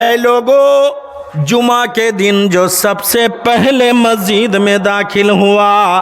اے لوگو، جمعہ کے دن جو سب سے پہلے مسجد میں داخل ہوا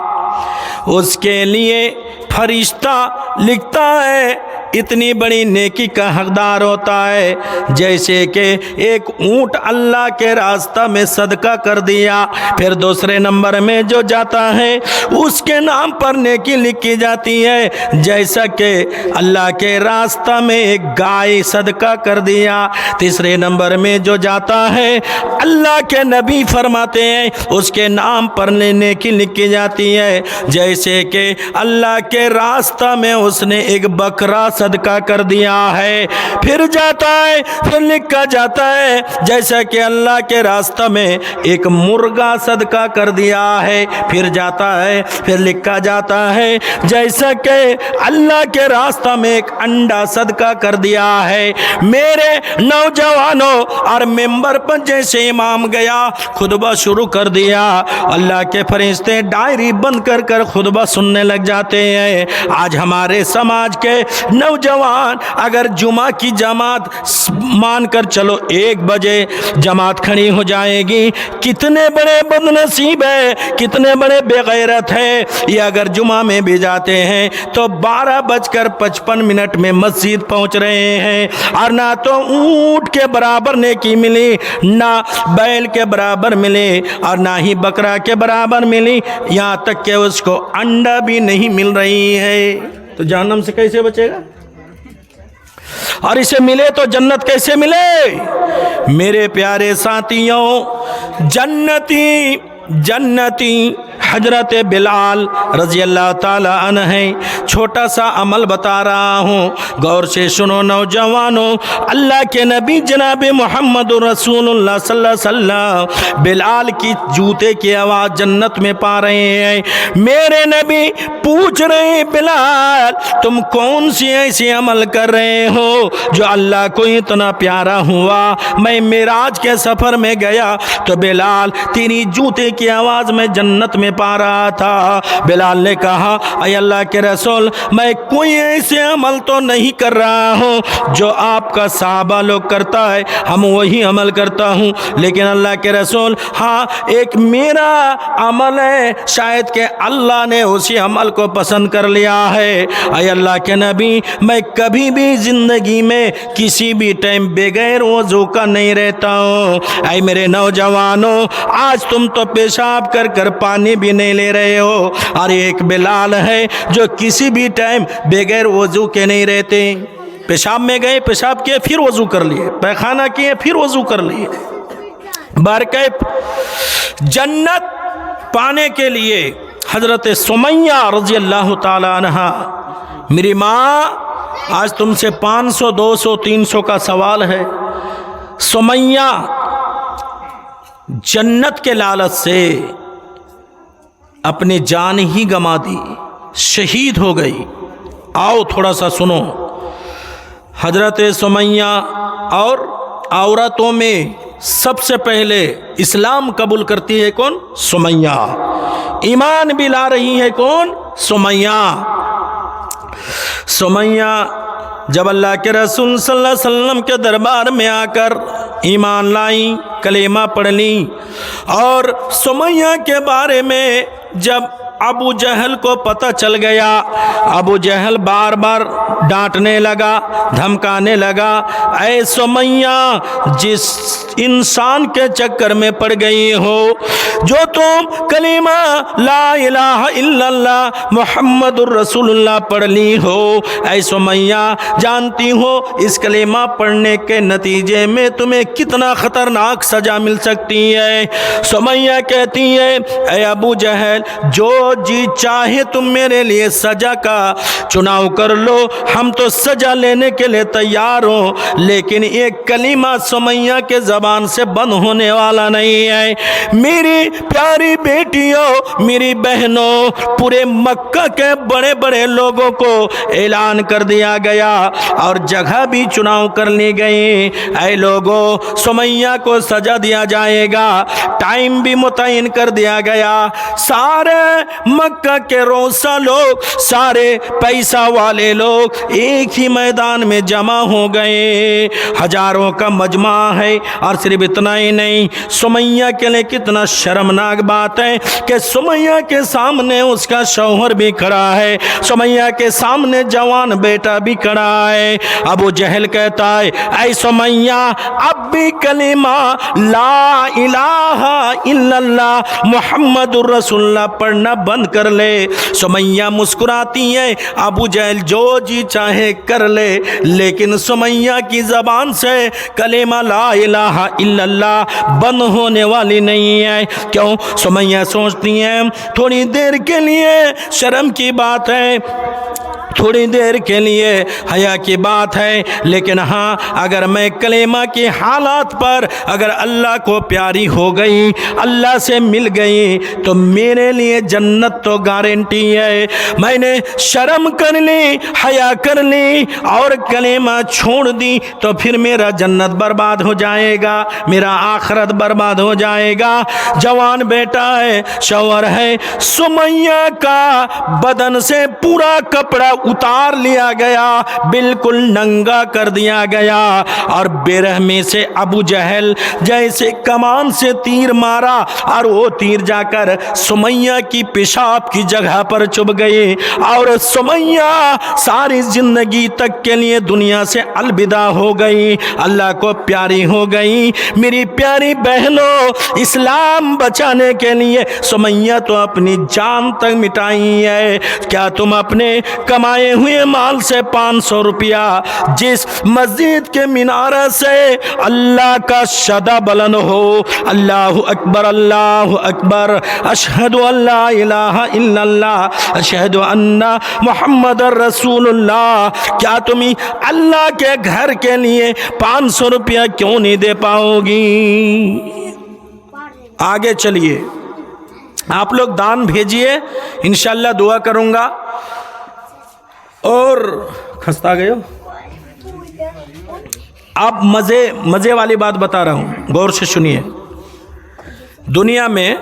اس کے لیے فرشتہ لکھتا ہے اتنی بڑی نیکی کا حقدار ہوتا ہے جیسے کہ ایک اونٹ اللہ کے راستہ میں صدقہ کر دیا۔ پھر دوسرے نمبر میں جو جاتا ہے اس کے نام پر نیکی لکھی جاتی ہے جیسا کہ اللہ کے راستہ میں ایک گائے صدقہ کر دیا۔ تیسرے نمبر میں جو جاتا ہے اللہ کے نبی فرماتے ہیں اس کے نام پر نیکی لکھی جاتی ہے جیسے کہ اللہ کے راستہ میں اس نے ایک بکرا صدقہ کر دیا ہے۔ پھر جاتا ہے، پھر لکھا جاتا ہے جیسا کہ اللہ کے راستہ میں ایک مرغا صدقہ کر دیا ہے۔ پھر جاتا ہے، پھر لکھا جاتا ہے جیسا کہ اللہ کے راستہ میں ایک انڈا صدقہ کر دیا ہے۔ میرے نوجوانوں، اور ممبر پر جیسے امام گیا خطبہ شروع کر دیا، اللہ کے فرشتے ڈائری بند کر کر خطبہ سننے لگ جاتے ہیں۔ آج ہمارے سماج کے نوجوان اگر جمعہ کی جماعت مان کر چلو 1 بجے جماعت کھڑی ہو جائے گی، کتنے بڑے بد نصیب ہے، کتنے بڑے بے غیرت ہے۔ یہ اگر جمعہ میں بھی جاتے ہیں تو 12:55 میں مسجد پہنچ رہے ہیں، اور نہ تو اونٹ کے برابر نیکی ملی، نہ بیل کے برابر ملی، اور نہ ہی بکرا کے برابر ملی، یہاں تک کہ اس کو انڈا بھی نہیں مل رہی ہے۔ تو جہنم سے کیسے بچے گا؟ اور اسے ملے تو جنت کیسے ملے؟ میرے پیارے ساتھیوں، جنتی حضرت بلال رضی اللہ تعالی عنہ ہے۔ چھوٹا سا عمل بتا رہا ہوں، غور سے سنو نوجوانوں۔ اللہ کے نبی جناب محمد رسول اللہ صلی اللہ علیہ وسلم بلال کی جوتے کی آواز جنت میں پا رہے ہیں۔ میرے نبی پوچھ رہے ہیں بلال تم کون سی ایسی عمل کر رہے ہو جو اللہ کو اتنا پیارا ہوا؟ میں معراج کے سفر میں گیا تو بلال تیری جوتے کی آواز میں جنت میں پا رہا تھا۔ بلال نے کہا اے اللہ کے رسول، میں کوئی ایسے عمل تو نہیں کر رہا ہوں جو آپ کا صحابہ لوگ کرتا ہے، ہم وہی عمل کرتا ہوں، لیکن اللہ کے رسول ہاں ایک میرا عمل ہے، شاید کہ اللہ نے اسی عمل کو پسند کر لیا ہے۔ اے اللہ کے نبی، میں کبھی بھی زندگی میں کسی بھی ٹائم بغیر وضو کا نہیں رہتا ہوں۔ اے میرے نوجوانوں، آج تم تو پیشاب کر کر پانی بھی نہیں لے رہے ہو، اور ایک بلال ہے جو کسی بھی ٹائم بغیر وضو کے نہیں رہتے۔ پیشاب میں گئے، پیشاب کیے پھر وضو کر لیے، پیخانہ کیے پھر وضو کر لیے۔ بارکیف جنت پانے کے لیے حضرت سمیہ رضی اللہ تعالی عنہ، میری ماں آج تم سے 500 200 300 کا سوال ہے۔ سمیہ جنت کے لالچ سے اپنی جان ہی گما دی، شہید ہو گئی۔ آؤ تھوڑا سا سنو۔ حضرت سمیہ اور عورتوں میں سب سے پہلے اسلام قبول کرتی ہے کون؟ سمیہ۔ ایمان بھی لا رہی ہے کون؟ سمیہ۔ سمیہ جب اللہ کے رسول صلی اللہ علیہ وسلم کے دربار میں آ کر ایمان لائی، کلمہ پڑھ لی، اور سمیہ کے بارے میں جب ابو جہل کو پتہ چل گیا، ابو جہل بار بار ڈانٹنے لگا، دھمکانے لگا، اے سمیہ جس انسان کے چکر میں پڑ گئی ہو، جو تم کلمہ لا الہ الا اللہ محمد الرسول اللہ پڑھ لی ہو، اے سمیہ جانتی ہو اس کلمہ پڑھنے کے نتیجے میں تمہیں کتنا خطرناک سزا مل سکتی ہے؟ سمیہ کہتی ہے اے ابو جہل، جو جی چاہے تم میرے لیے سزا کا چناؤ کر لو، ہم تو سزا لینے کے لیے تیار ہوں، لیکن ایک کلمہ سمیہ کے زبان سے بند ہونے والا نہیں ہے۔ میری پیاری بیٹیوں، میری بہنوں، پورے مکہ کے بڑے بڑے لوگوں کو اعلان کر دیا گیا اور جگہ بھی چناؤ کر لی گئی، اے لوگوں سمیہ کو سزا دیا جائے گا، ٹائم بھی متعین کر دیا گیا۔ سارے مکہ کے روسا لوگ، سارے پیسہ والے لوگ ایک ہی میدان میں جمع ہو گئے، ہزاروں کا مجمع ہے۔ اور صرف اتنا ہی نہیں، سمیہ کے لیے کتنا شرمناک بات ہے کہ سمیہ کے سامنے اس کا شوہر بھی کھڑا ہے، سمیہ کے سامنے جوان بیٹا بھی کھڑا ہے۔ ابو جہل کہتا ہے اے سمیہ اب بھی کلمہ لا الہ الا اللہ محمد الرسول اللہ پڑھنا بند کر لے۔ سمیہ مسکراتی ہے، ابو جہل جو جی چاہے کر لے، لیکن سمیہ کی زبان سے کلمہ لا الہ الا اللہ بند ہونے والی نہیں ہے۔ کیوں؟ سمیہ سوچتی ہیں تھوڑی دیر کے لیے شرم کی بات ہے، تھوڑی دیر کے لیے حیا کی بات ہے، لیکن ہاں اگر میں کلمہ کی حالات پر اگر اللہ کو پیاری ہو گئی، اللہ سے مل گئی، تو میرے لیے جنت تو گارنٹی ہے۔ میں نے شرم کر لی، حیا کر لی اور کلمہ چھوڑ دی تو پھر میرا جنت برباد ہو جائے گا، میرا آخرت برباد ہو جائے گا۔ جوان بیٹا ہے، شوہر ہے، سمیہ کا بدن سے پورا کپڑا اتار لیا گیا، بالکل ننگا کر دیا گیا، اور بے رحمی سے ابو جہل جیسے کمان سے تیر مارا اور وہ تیر جا کر سمیہ کی پیشاب کی جگہ پر چبھ گئی، اور سمیہ ساری زندگی تک کے لیے دنیا سے الوداع ہو گئی، اللہ کو پیاری ہو گئی۔ میری پیاری بہنوں، اسلام بچانے کے لیے سمیہ تو اپنی جان تک مٹائی ہے۔ کیا تم اپنے کمائے ہوئے مال سے 500 روپیہ جس مسجد کے مینارہ سے اللہ کا شدہ بلند ہو، اللہ اکبر اللہ اکبر، اشہد ان لا الہ الا اللہ، اشہد ان محمد رسول اللہ، کیا تم اللہ کے گھر کے لیے 500 روپیہ کیوں نہیں دے پاؤ گی؟ آگے چلیے، آپ لوگ دان بھیجئے، انشاءاللہ دعا کروں گا۔ اور کھستا گئے ہو؟ اب مزے والی بات بتا رہا ہوں، غور سے سنیے۔ دنیا میں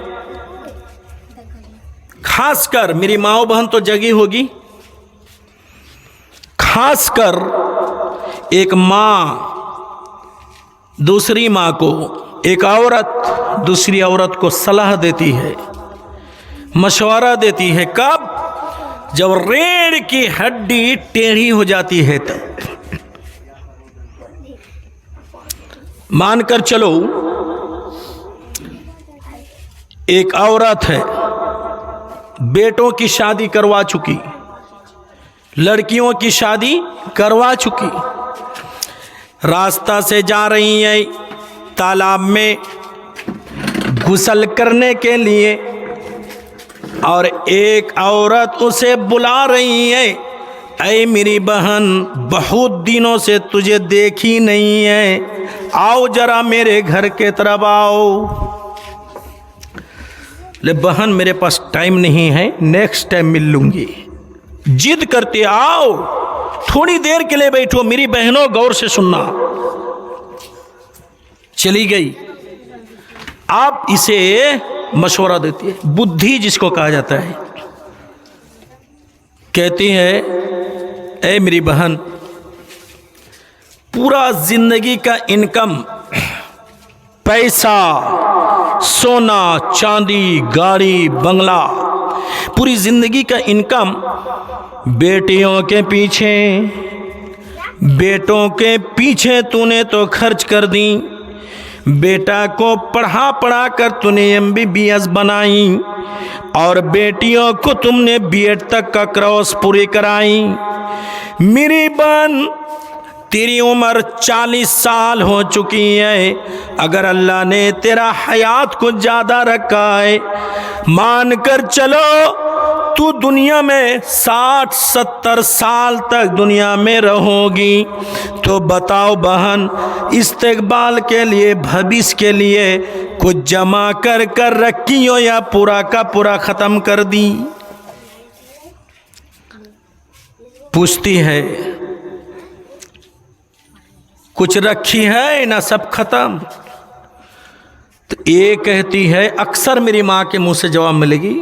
خاص کر میری ماں و بہن تو جگی ہوگی، خاص کر ایک ماں دوسری ماں کو، ایک عورت دوسری عورت کو صلاح دیتی ہے، مشورہ دیتی ہے، کب؟ جب ریڑھ کی ہڈی ٹیڑھی ہو جاتی ہے تب۔ مان کر چلو ایک عورت ہے، بیٹوں کی شادی کروا چکی، لڑکیوں کی شادی کروا چکی، راستہ سے جا رہی ہے تالاب میں غسل کرنے کے لیے، اور ایک عورت اسے بلا رہی ہے، اے میری بہن بہت دنوں سے تجھے دیکھی نہیں ہے، آؤ ذرا میرے گھر کے طرف آؤ۔ لے بہن میرے پاس ٹائم نہیں ہے، نیکسٹ ٹائم مل لوں گی، جد کرتے آؤ تھوڑی دیر کے لیے بیٹھو۔ میری بہنوں غور سے سننا، چلی گئی۔ آپ اسے مشورہ دیتی ہے، بدھی جس کو کہا جاتا ہے، کہتی ہے اے میری بہن پورا زندگی کا انکم، پیسہ، سونا چاندی، گاڑی بنگلہ، پوری زندگی کا انکم بیٹیوں کے پیچھے، بیٹوں کے پیچھے تو نے تو خرچ کر دی، بیٹا کو پڑھا پڑھا کر تو نے MBBS بنائی، اور بیٹیوں کو تم نے B.Ed تک کا کورس پوری کرائی۔ میری بہن تیری عمر 40 سال ہو چکی ہے، اگر اللہ نے تیرا حیات کو زیادہ رکھا ہے، مان کر چلو تو دنیا میں 60-70 سال تک دنیا میں رہو گی، تو بتاؤ بہن استقبال کے لیے، بھوش کے لیے کچھ جمع کر کر رکھی ہو یا پورا کا پورا ختم کر دی؟ پوچھتی ہے کچھ رکھی ہے نہ سب ختم؟ تو یہ کہتی ہے، اکثر میری ماں کے منہ سے جواب ملے گی،